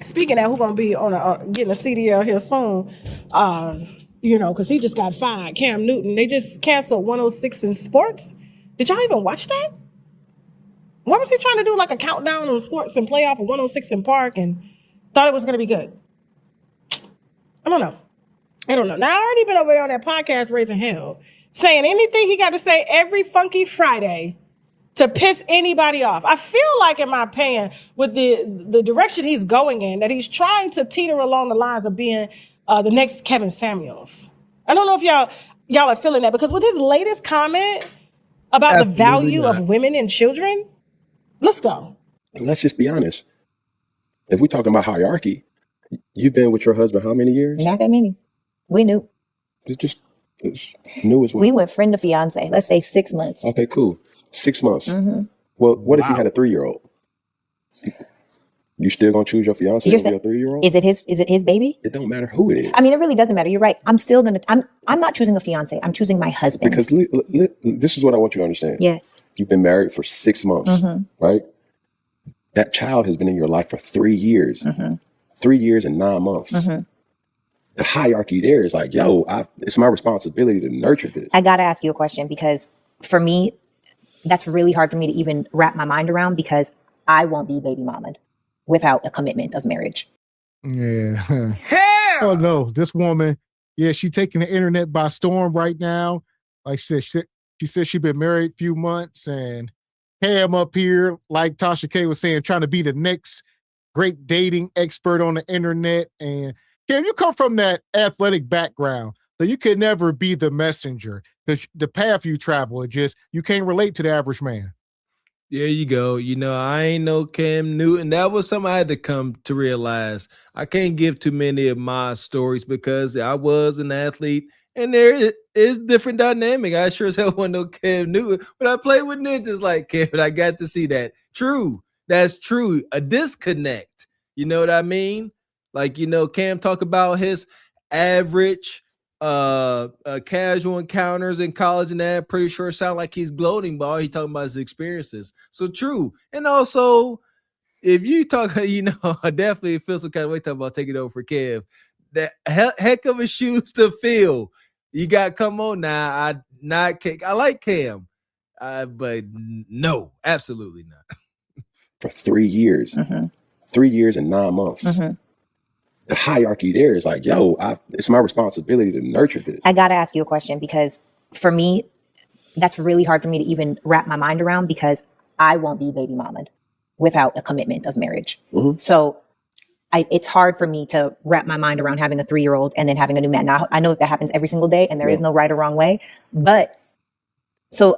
Speaking of who gonna be on getting a CDL here soon, because he just got fired. Cam Newton. They just canceled 106 in sports. Did y'all even watch that? What was he trying to do? Like a countdown on sports and playoff of 106 in Park, and thought it was gonna be good. I don't know. Now I already been over there on that podcast raising hell, saying anything he got to say every funky Friday to piss anybody off. I feel like, in my opinion, with the direction he's going in, that he's trying to teeter along the lines of being the next Kevin Samuels. I don't know if y'all are feeling that, because with his latest comment about the Absolutely value not. of women and children, let's go. Let's just be honest. If we're talking about hierarchy, you've been with your husband how many years? Not that many. We knew. It's new as well. We went friend to fiance. Let's say 6 months. Okay, cool. 6 months. Mm-hmm. Well, what if you had a 3-year-old? You still gonna choose your fiance over your 3-year-old? Is it his baby? It don't matter who it is. I mean, it really doesn't matter. You're right. I'm not choosing a fiance. I'm choosing my husband. Because this is what I want you to understand. Yes. You've been married for 6 months, right? That child has been in your life for 3 years. 3 years and 9 months. The hierarchy there is like, it's my responsibility to nurture this. I got to ask you a question, because for me, that's really hard for me to even wrap my mind around, because I won't be baby mamaed without a commitment of marriage. Yeah. Hell! Oh no, this woman, she taking the internet by storm right now. Like she said she's been married a few months, and Cam up here, like Tasha K was saying, trying to be the next great dating expert on the internet. And Cam, you come from that athletic background, so you could never be the messenger, because the path you travel, you can't relate to the average man. There you go. I ain't no Cam Newton. That was something I had to come to realize. I can't give too many of my stories because I was an athlete, and there is different dynamic. I sure as hell wasn't no Cam Newton, but I played with ninjas like Cam, and I got to see that. True. That's true. A disconnect. You know what I mean? Like, Cam talk about his average casual encounters in college, and that pretty sure sound like he's gloating, but all he talking about his experiences. So true. And also, if you talk, I definitely feel some kind of way talking about taking over for Kev. That heck of a shoes to fill. You got come on now. I like Cam, but no, absolutely not. For 3 years, 3 years and 9 months. The hierarchy there is like, it's my responsibility to nurture this. I got to ask you a question, because for me, that's really hard for me to even wrap my mind around, because I won't be baby mamaed without a commitment of marriage. So it's hard for me to wrap my mind around having a 3-year-old and then having a new man. Now, I know that happens every single day, and there is no right or wrong way. But so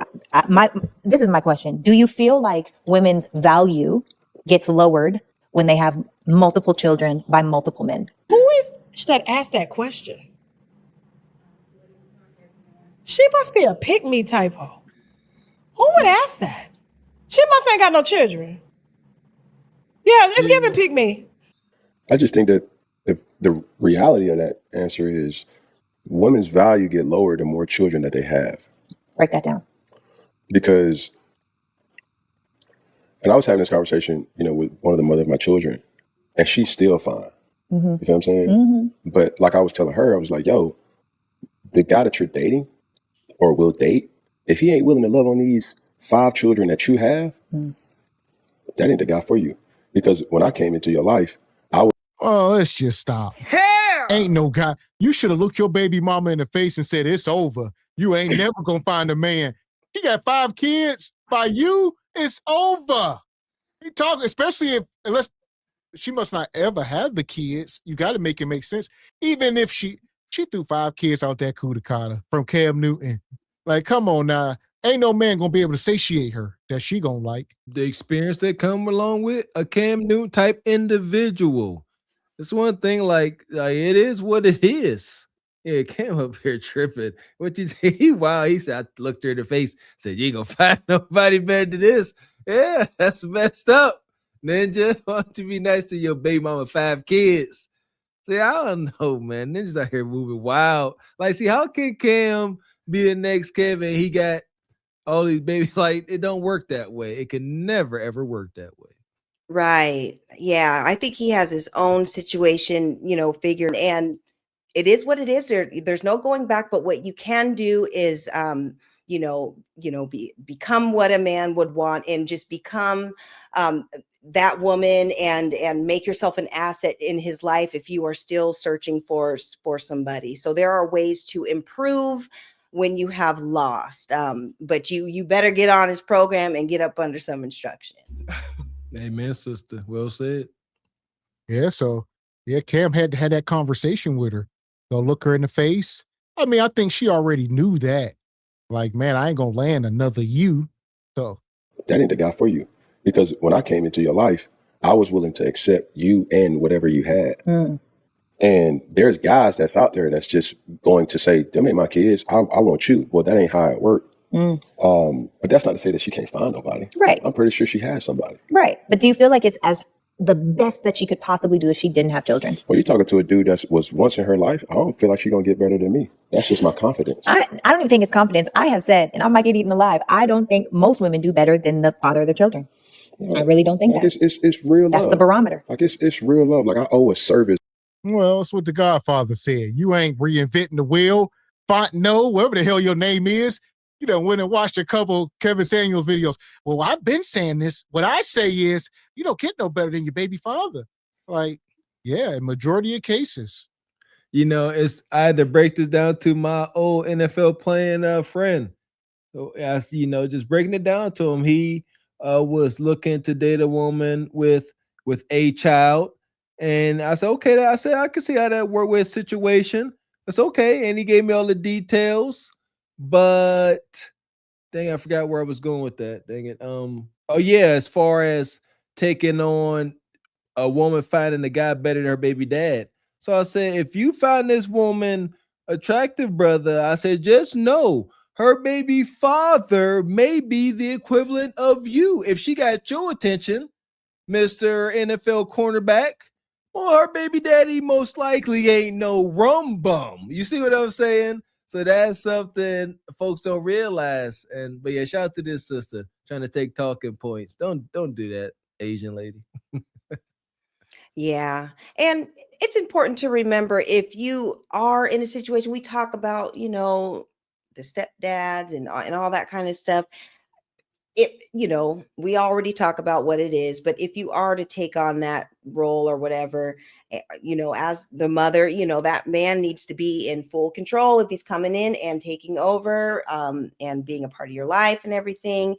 this is my question. Do you feel like women's value gets lowered when they have multiple children by multiple men? Who is that asked that question? She must be a pick-me typo. Who would ask that? She must ain't got no children. Yeah, let's give it pick-me. I just think that the reality of that answer is women's value get lower the more children that they have. Break that down. Because, and I was having this conversation, with one of the mother of my children, and she's still fine. You feel what I'm saying? But like I was telling her, I was like, the guy that you're dating or will date, if he ain't willing to love on these 5 children that you have, that ain't the guy for you. Because when I came into your life, Oh, let's just stop. Hell! Ain't no guy. You should have looked your baby mama in the face and said, it's over. You ain't never gonna find a man. He got 5 kids by you. It's over. He talking, especially unless she must not ever have the kids. You got to make it make sense. Even if she threw 5 kids out that cootie-cutter from Cam Newton. Like, come on now. Ain't no man gonna be able to satiate her that she gonna like. The experience that come along with a Cam Newton type individual. It's one thing, like it is what it is. Yeah, Cam up here tripping. What you think? Wow, he said, I looked her in the face, said, you ain't gonna find nobody better than this. Yeah, that's messed up. Ninja, why don't you be nice to your baby mama 5 kids? See, I don't know, man. Ninja's out here moving wild. Like, see, how can Cam be the next Kevin? He got all these babies. Like, it don't work that way. It can never, ever work that way. Right. Yeah. I think he has his own situation, figured, and it is what it is. There's no going back, but what you can do is, become what a man would want, and just become that woman, and make yourself an asset in his life if you are still searching for somebody. So there are ways to improve when you have lost. But you better get on his program and get up under some instruction. Amen, sister. Well said. Yeah, so yeah, Cam had to have that conversation with her. Go look her in the face. I mean, I think she already knew that. Like, man, I ain't gonna land another you. So That ain't the guy for you. Because when I came into your life, I was willing to accept you and whatever you had. And there's guys that's out there that's just going to say, them ain't my kids. I want you. Well, that ain't how it worked. But that's not to say that she can't find nobody. Right. I'm pretty sure she has somebody. Right. But do you feel like it's as the best that she could possibly do if she didn't have children? Well, you're talking to a dude that was once in her life. I don't feel like she's going to get better than me. That's just my confidence. I don't even think it's confidence. I have said, and I might get eaten alive, I don't think most women do better than the father of their children. I really don't think Like that. it's real That's love. the barometer. Like it's real love. Like I owe a service. well, that's what the Godfather said. You ain't reinventing the wheel. Fontenot, whatever the hell your name is. You done went and watched a couple Kevin Samuels videos. Well, I've been saying this. What I say is, you don't get no better than your baby father. Like, yeah, in majority of cases. I had to break this down to my old NFL playing friend. So as just breaking it down to him, he was looking to date a woman with a child, and I said, okay. I said I can see how that work with his situation. That's okay, and he gave me all the details. But dang, I forgot where I was going with that. Dang it. Oh yeah, as far as taking on a woman finding a guy better than her baby dad. So I said, if you find this woman attractive, brother, I said, just know her baby father may be the equivalent of you. If she got your attention, Mr. NFL cornerback, well, her baby daddy most likely ain't no rum bum. You see what I'm saying? So that's something folks don't realize. But yeah, shout out to this sister trying to take talking points. Don't do that, Asian lady. Yeah. And it's important to remember, if you are in a situation, we talk about, the stepdads and all that kind of stuff. We already talk about what it is, but if you are to take on that role or whatever, as the mother, that man needs to be in full control if he's coming in and taking over, and being a part of your life and everything.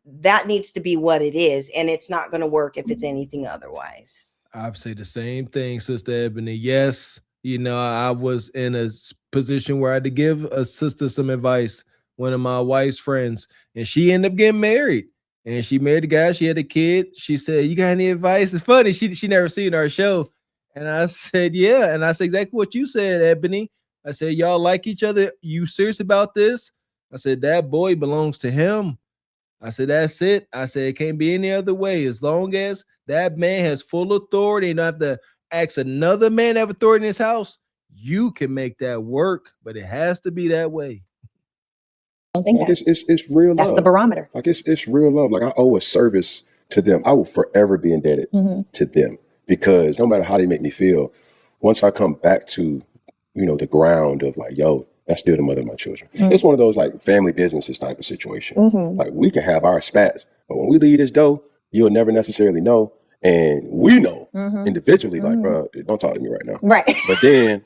That needs to be what it is. And it's not going to work if it's anything otherwise. I'd say the same thing, Sister Ebony. Yes, I was in a position where I had to give a sister some advice, one of my wife's friends, and she ended up getting married. And she married a guy, she had a kid. She said, "You got any advice?" It's funny, she never seen our show. And I said, "Yeah." And I said exactly what you said, Ebony. I said, "Y'all like each other? You serious about this?" I said, "That boy belongs to him." I said, "That's it." I said, "It can't be any other way. As long as that man has full authority, you don't have to ask another man to have authority in his house, you can make that work, but it has to be that way." I don't think Like that. it's real That's love. the barometer. Like it's real love. Like I owe a service to them. I will forever be indebted to them, because no matter how they make me feel, once I come back to, the ground of like, yo, that's still the mother of my children. It's one of those like family businesses type of situation. Like we can have our spats, but when we leave this door, you'll never necessarily know. And we know individually, like, bro, don't talk to me right now. Right. But then,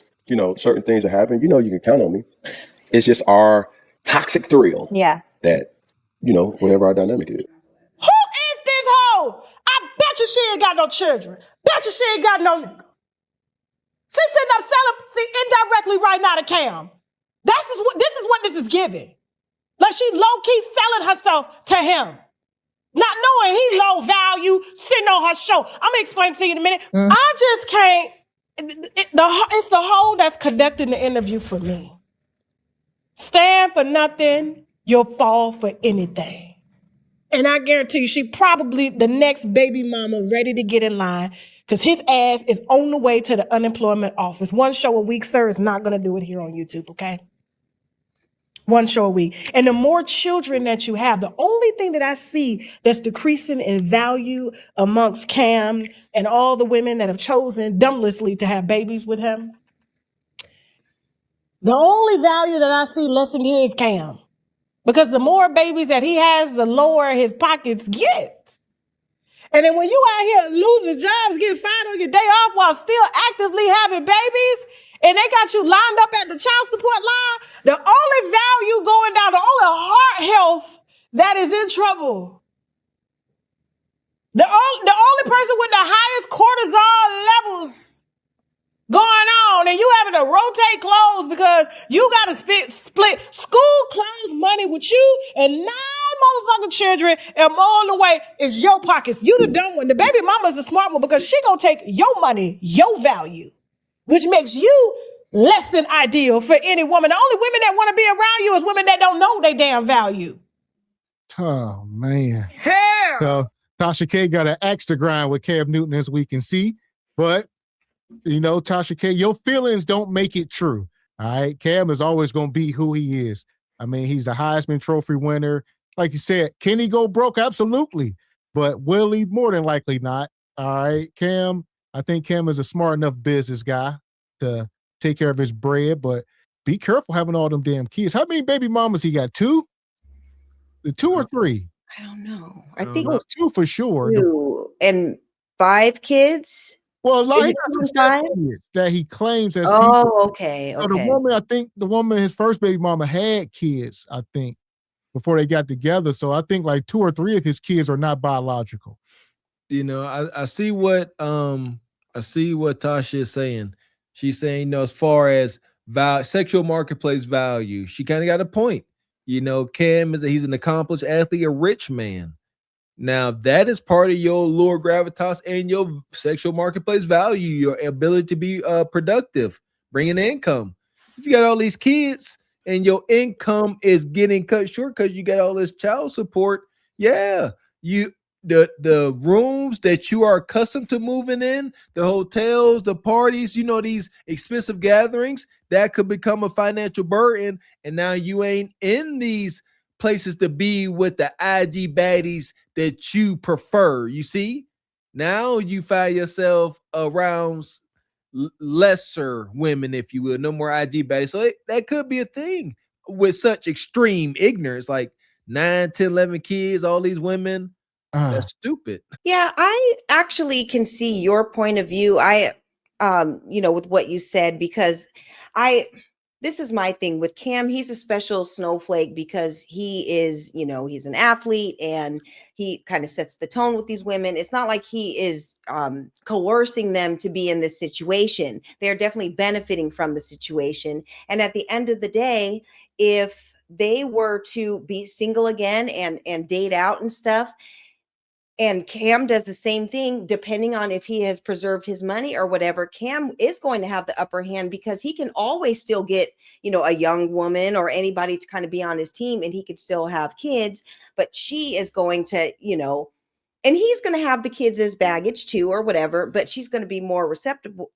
certain things that happen, you can count on me. It's just our toxic thrill Yeah. that, whatever our dynamic is. Who is this hoe? I bet you she ain't got no children. Bet you she ain't got no nigga. She's sitting up selling indirectly right now to Cam. This is giving. Like she low-key selling herself to him. Not knowing he low value, sitting on her show. I'm gonna explain to you in a minute. I just can't. It's the hoe that's conducting the interview for me. Stand for nothing, you'll fall for anything. And I guarantee you, she probably the next baby mama ready to get in line, because his ass is on the way to the unemployment office. One show a week, sir, is not going to do it here on YouTube, okay? One show a week. And the more children that you have, the only thing that I see that's decreasing in value amongst Cam and all the women that have chosen dumblessly to have babies with him, the only value that I see lessened here is Cam. Because the more babies that he has, the lower his pockets get. And then when you out here losing jobs, getting fired on your day off while still actively having babies, and they got you lined up at the child support line, the only value going down, the only heart health that is in trouble, the only person with the highest cortisol levels going on, and you having to rotate clothes because you got to split school clothes money with you and 9 motherfucking children, and more on the way is your pockets. You the dumb one. The baby mama's the smart one because she gonna take your money, your value, which makes you less than ideal for any woman. The only women that want to be around you is women that don't know their damn value. Oh, man. Hell. So Tasha K got an axe to grind with Cam Newton, as we can see. But, you know, Tasha K, your feelings don't make it true. All right. Cam is always going to be who he is. I mean, he's a Heisman Trophy winner. Like you said, can he go broke? Absolutely. But will he? More than likely not. All right. Cam, I think Cam is a smart enough business guy to take care of his bread, but be careful having all them damn kids. How many baby mamas he got? 2? The 2 or 3? I don't know. I think It was 2 for sure. 2 and 5 kids. Well, Is like it 2 and 5? that he claims as Okay. So the woman, his first baby mama had kids, I think, before they got together. So I think like 2 or 3 of his kids are not biological. You know, I see what Tasha is saying. She's saying, you know, as far as sexual marketplace value, she kind of got a point. You know, Cam he's an accomplished athlete, a rich man. Now that is part of your allure, gravitas, and your sexual marketplace value, your ability to be productive, bringing income. If you got all these kids and your income is getting cut short because you got all this child support, yeah, the rooms that you are accustomed to moving in, the hotels, the parties, you know, these expensive gatherings, that could become a financial burden. And now you ain't in these places to be with the IG baddies that you prefer. You see, now you find yourself around lesser women, if you will, no more IG baddies. So that could be a thing with such extreme ignorance, like 9, 10, 11 kids, all these women. That's stupid. Yeah, I actually can see your point of view. You know, with what you said, because this is my thing with Cam. He's a special snowflake because he is, you know, he's an athlete and he kind of sets the tone with these women. It's not like he is coercing them to be in this situation. They're definitely benefiting from the situation. And at the end of the day, if they were to be single again and date out and stuff, and Cam does the same thing, depending on if he has preserved his money or whatever, Cam is going to have the upper hand because he can always still get, you know, a young woman or anybody to kind of be on his team, and he can still have kids, but she is going to, you know, and he's going to have the kids as baggage too or whatever, but she's going to be more receptible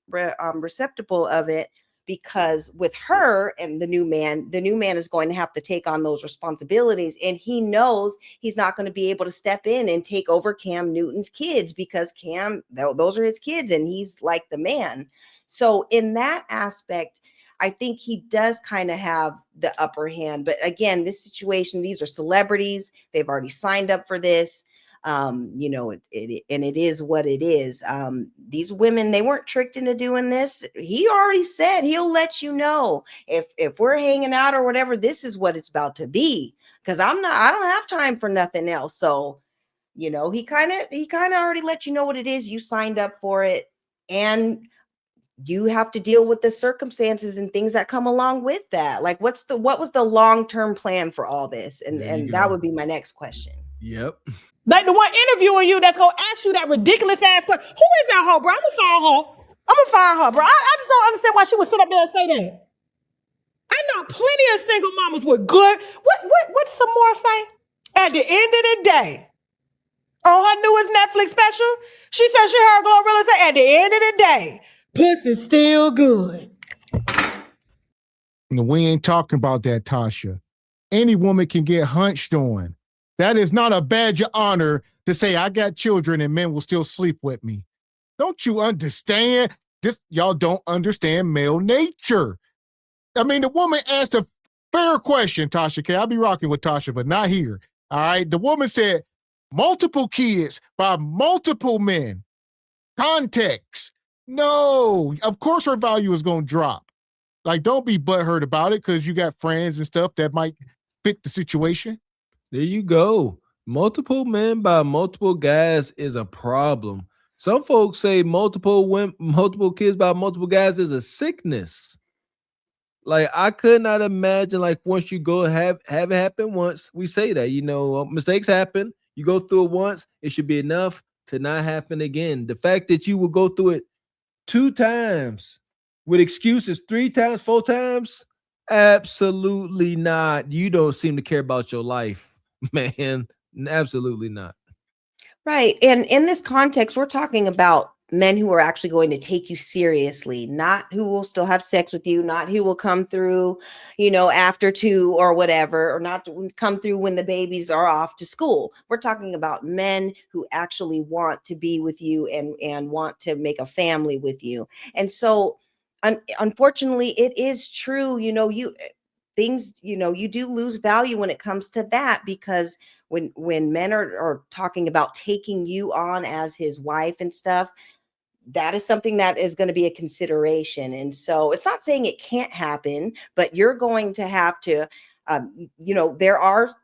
of it. Because with her and the new man is going to have to take on those responsibilities. And he knows he's not going to be able to step in and take over Cam Newton's kids because those are his kids and he's like the man. So in that aspect, I think he does kind of have the upper hand. But again, this situation, these are celebrities. They've already signed up for this. You know, it is what it is. These women, they weren't tricked into doing this. He already said he'll let you know if we're hanging out or whatever, this is what it's about to be. Because I don't have time for nothing else. So, you know, he kind of already let you know what it is. You signed up for it, and you have to deal with the circumstances and things that come along with that. Like, what was the long-term plan for all this? And that would be my next question. Yep. Like the one interviewing you that's gonna ask you that ridiculous ass question. Who is that hoe, bro? I'm gonna find her, bro. I just don't understand why she would sit up there and say that. I know plenty of single mamas with good. What's some more say? At the end of the day, on her newest Netflix special, she said she heard Glorilla say, at the end of the day, pussy's still good. No, we ain't talking about that, Tasha. any woman can get hunched on. That is not a badge of honor to say I got children and men will still sleep with me. Don't you understand? Y'all don't understand male nature. I mean, the woman asked a fair question, Tasha K. I'll be rocking with Tasha, but not here. All right. The woman said multiple kids by multiple men. Context. No, of course her value is going to drop. Like, don't be butthurt about it because you got friends and stuff that might fit the situation. There you go. Multiple men by multiple guys is a problem. Some folks say multiple kids by multiple guys is a sickness. Like, I could not imagine, like, once you go have it happen once, we say that, mistakes happen. You go through it once, it should be enough to not happen again. The fact that you will go through it 2 times with excuses, 3 times, 4 times, absolutely not. You don't seem to care about your life, man. Absolutely not. Right. And in this context, we're talking about men who are actually going to take you seriously, not who will still have sex with you, not who will come through, after 2 or whatever, or not come through when the babies are off to school. We're talking about men who actually want to be with you and want to make a family with you. And so, unfortunately, it is true, you do lose value when it comes to that, because when men are talking about taking you on as his wife and stuff, that is something that is going to be a consideration. And so it's not saying it can't happen, but you're going to have to, there are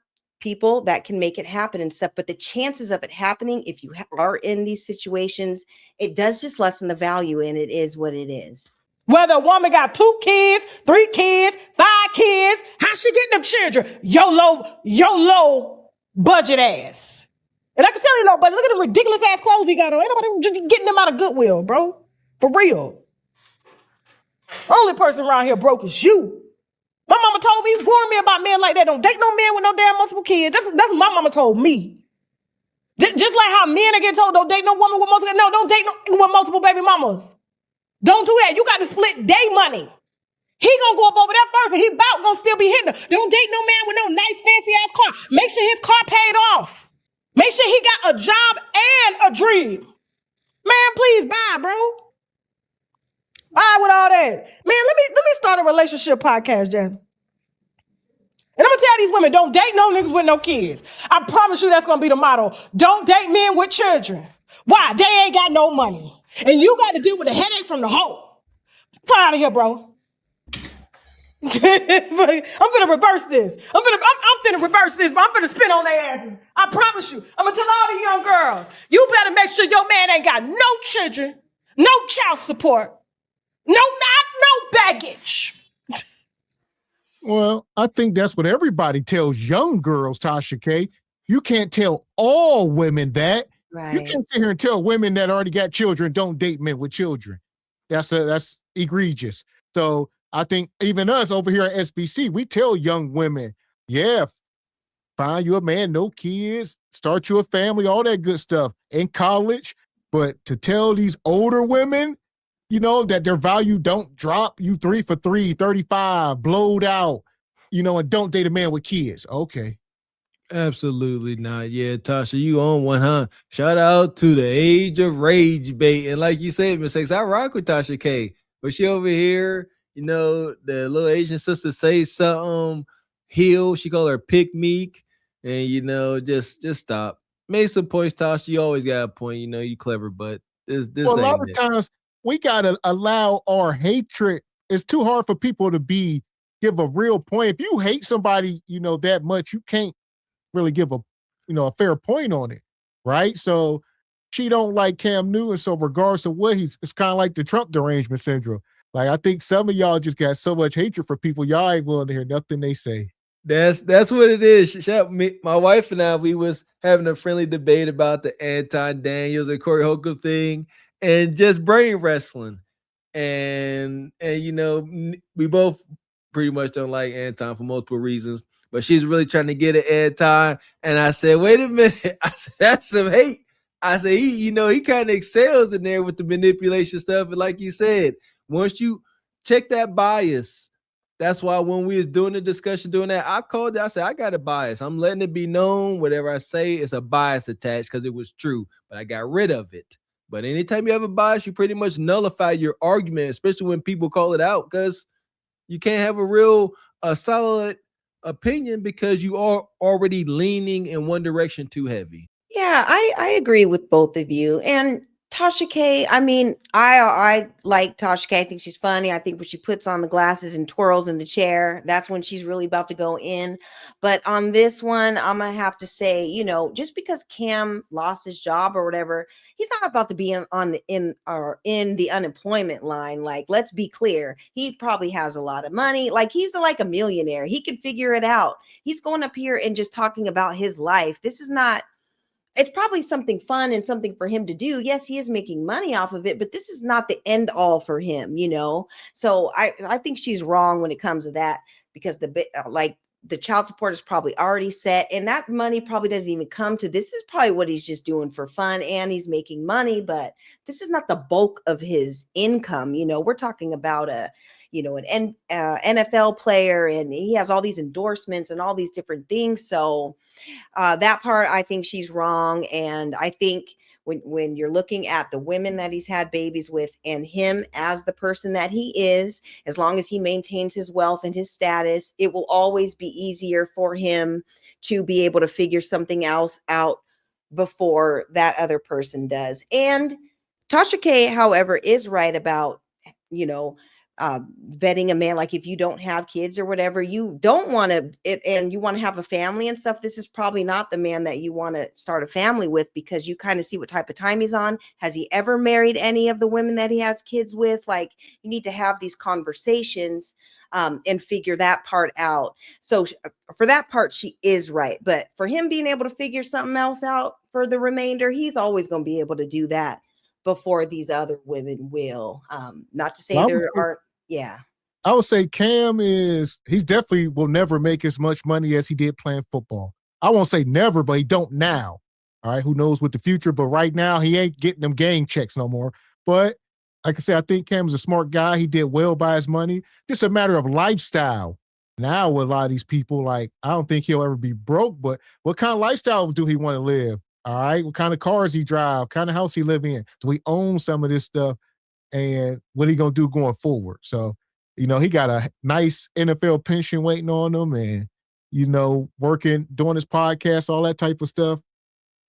people that can make it happen and stuff, but the chances of it happening, if you are in these situations, it does just lessen the value, and it is what it is. Whether a woman got 2 kids, 3 kids, 5 kids, how she getting them children? YOLO budget ass. And I can tell you, but look at the ridiculous ass clothes he got on. Ain't nobody just getting them out of Goodwill, bro. For real. Only person around here broke is you. My mama told me, warned me about men like that. Don't date no man with no damn multiple kids. That's what my mama told me. Just like how men are getting told, don't date no woman with multiple. No, don't date no with multiple baby mamas. Don't do that. You got to split day money. He gonna go up over there first, and he about gonna still be hitting her. Don't date no man with no nice fancy ass car. Make sure his car paid off. Make sure he got a job and a dream. Man, please bye, bro. Bye with all that. Man, let me start a relationship podcast, Jen. And I'm gonna tell these women, don't date no niggas with no kids. I promise you that's gonna be the motto. Don't date men with children. Why? They ain't got no money. And you got to deal with the headache from the hoe. Fly out of here, bro. I'm finna reverse this. I'm finna reverse this, but I'm finna spin on their asses. I promise you. I'm gonna tell all the young girls, you better make sure your man ain't got no children, no child support, no baggage. Well, I think that's what everybody tells young girls, Tasha K. You can't tell all women that. Right. You can't sit here and tell women that already got children don't date men with children. That's egregious. So I think even us over here at SBC, we tell young women, yeah, find you a man, no kids, start you a family, all that good stuff in college. But to tell these older women, that their value don't drop, you 3 for 3, 35, blowed out, and don't date a man with kids. Okay. Absolutely not. Yeah, Tasha, you on one, huh? Shout out to the age of rage bait. And like you said, mistakes, I rock with Tasha K. But she over here, the little Asian sister say something, heal. She call her pick meek. And just stop. Made some points, Tasha. You always got a point. You clever, but this well, a lot of times we gotta allow our hatred. It's too hard for people to give a real point. If you hate somebody, that much, you can't really give a fair point on it, right? So she don't like Cam Newton, so regardless of what it's kind of like the Trump derangement syndrome. Like, I think some of y'all just got so much hatred for people, y'all ain't willing to hear nothing they say. That's what it is. My wife and I, we was having a friendly debate about the Anton Daniels and Corey Holcomb thing and just brain wrestling. And we both pretty much don't like Anton for multiple reasons, but she's really trying to get at Anton. And I said, wait a minute. I said, that's some hate. I said, he kind of excels in there with the manipulation stuff. And like you said, once you check that bias, That's why when we was doing the discussion, doing that, I called it. I said, I got a bias. I'm letting it be known. Whatever I say is a bias attached because it was true, but I got rid of it. But anytime you have a bias, you pretty much nullify your argument, especially when people call it out, because you can't have a solid opinion because you are already leaning in one direction too heavy. Yeah, I agree with both of you. And Tasha K, I mean, I like Tasha K. I think she's funny. I think when she puts on the glasses and twirls in the chair, that's when she's really about to go in. But on this one, I'm gonna have to say, just because Cam lost his job or whatever, he's not about to be in the unemployment line. Like, let's be clear, he probably has a lot of money. Like, he's like a millionaire. He can figure it out. He's going up here and just talking about his life. This is not. It's probably something fun and something for him to do. Yes, he is making money off of it, but this is not the end all for him, So I think she's wrong when it comes to that, because the child support is probably already set, and that money probably doesn't even come to. This is probably what he's just doing for fun, and he's making money, but this is not the bulk of his income. We're talking about an NFL player, and he has all these endorsements and all these different things. So that part, I think she's wrong. And I think when you're looking at the women that he's had babies with and him as the person that he is, as long as he maintains his wealth and his status, it will always be easier for him to be able to figure something else out before that other person does. And Tasha K, however, is right about, vetting a man. Like, if you don't have kids or whatever, you don't want to, and you want to have a family and stuff, this is probably not the man that you want to start a family with, because you kind of see what type of time he's on. Has he ever married any of the women that he has kids with? Like, you need to have these conversations and figure that part out. So for that part, she is right. But for him being able to figure something else out for the remainder, he's always going to be able to do that before these other women will. Not to say there aren't. Yeah. I would say Cam he's definitely will never make as much money as he did playing football. I won't say never, but he don't now. All right. Who knows what the future, but right now he ain't getting them game checks no more. But like I said, I think Cam's a smart guy. He did well by his money. Just a matter of lifestyle. Now with a lot of these people, like, I don't think he'll ever be broke, but what kind of lifestyle do he want to live? All right. What kind of cars he drive? What kind of house he live in? Do we own some of this stuff? And what he going to do going forward? So, he got a nice NFL pension waiting on him and, working, doing his podcast, all that type of stuff.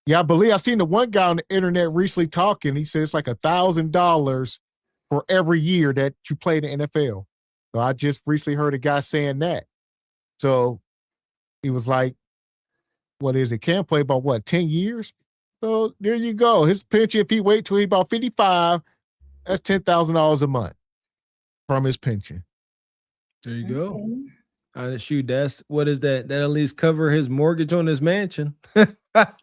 Yeah, I seen the one guy on the internet recently talking. He said it's like $1,000 for every year that you play in the NFL. So I just recently heard a guy saying that. So he was like, what is it? Can't play about 10 years? So there you go. His pension, if he wait till he's about 55, that's $10,000 a month from his pension. There you go. Shoot, what is that? That at least cover his mortgage on his mansion. That's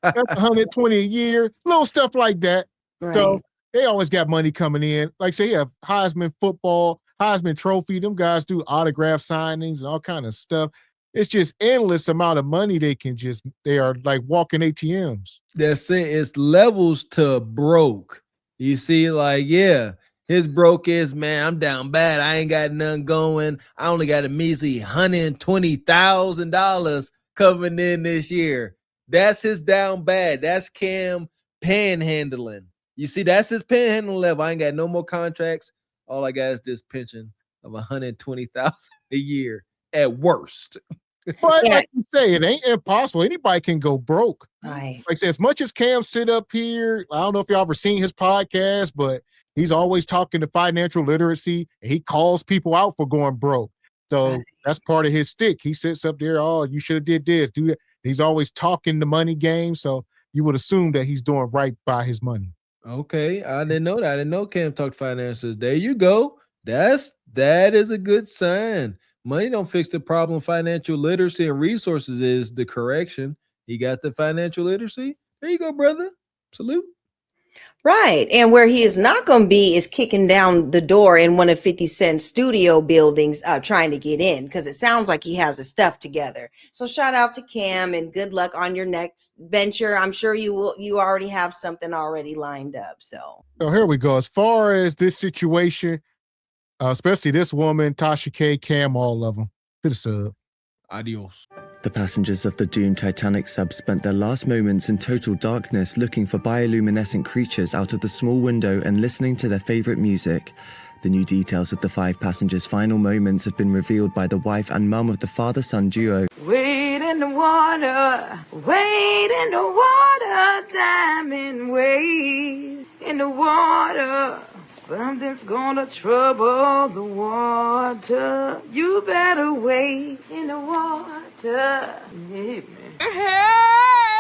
$120 a year, little stuff like that. Right. So they always got money coming in. Like, say, you have Heisman football, Heisman trophy. Them guys do autograph signings and all kind of stuff. It's just endless amount of money they are like walking ATMs. That's it. It's levels to broke. You see, like, yeah, his broke is, man, I'm down bad. I ain't got nothing going. I only got a measly $120,000 coming in this year. That's his down bad. That's Cam panhandling. You see, that's his panhandling level. I ain't got no more contracts. All I got is this pension of $120,000 a year at worst. But like you say, it ain't impossible. Anybody can go broke. Right. Like I said, as much as Cam sit up here, I don't know if y'all ever seen his podcast, but he's always talking to financial literacy, and he calls people out for going broke. So that's part of his stick. He sits up there, oh, you should have did this, do that. He's always talking the money game, so you would assume that he's doing right by his money. Okay, I didn't know that. I didn't know Cam talked finances. There you go. That is a good sign. Money don't fix the problem. Financial literacy and resources is the correction. You got the financial literacy. There you go, brother. Salute. Right. And where he is not going to be is kicking down the door in one of 50 Cent's studio buildings trying to get in, because it sounds like he has his stuff together. So shout out to Cam and good luck on your next venture. I'm sure you already have something already lined up. So here we go. As far as this situation, Especially this woman, Tasha K, Cam, all of them. To the sub. Adios. The passengers of the doomed Titanic sub spent their last moments in total darkness looking for bioluminescent creatures out of the small window and listening to their favorite music. The new details of the 5 passengers' final moments have been revealed by the wife and mum of the father-son duo. Wade in the water, diamond, wade in the water. Something's gonna trouble the water. You better wade in the water. Yeah, man. Hey!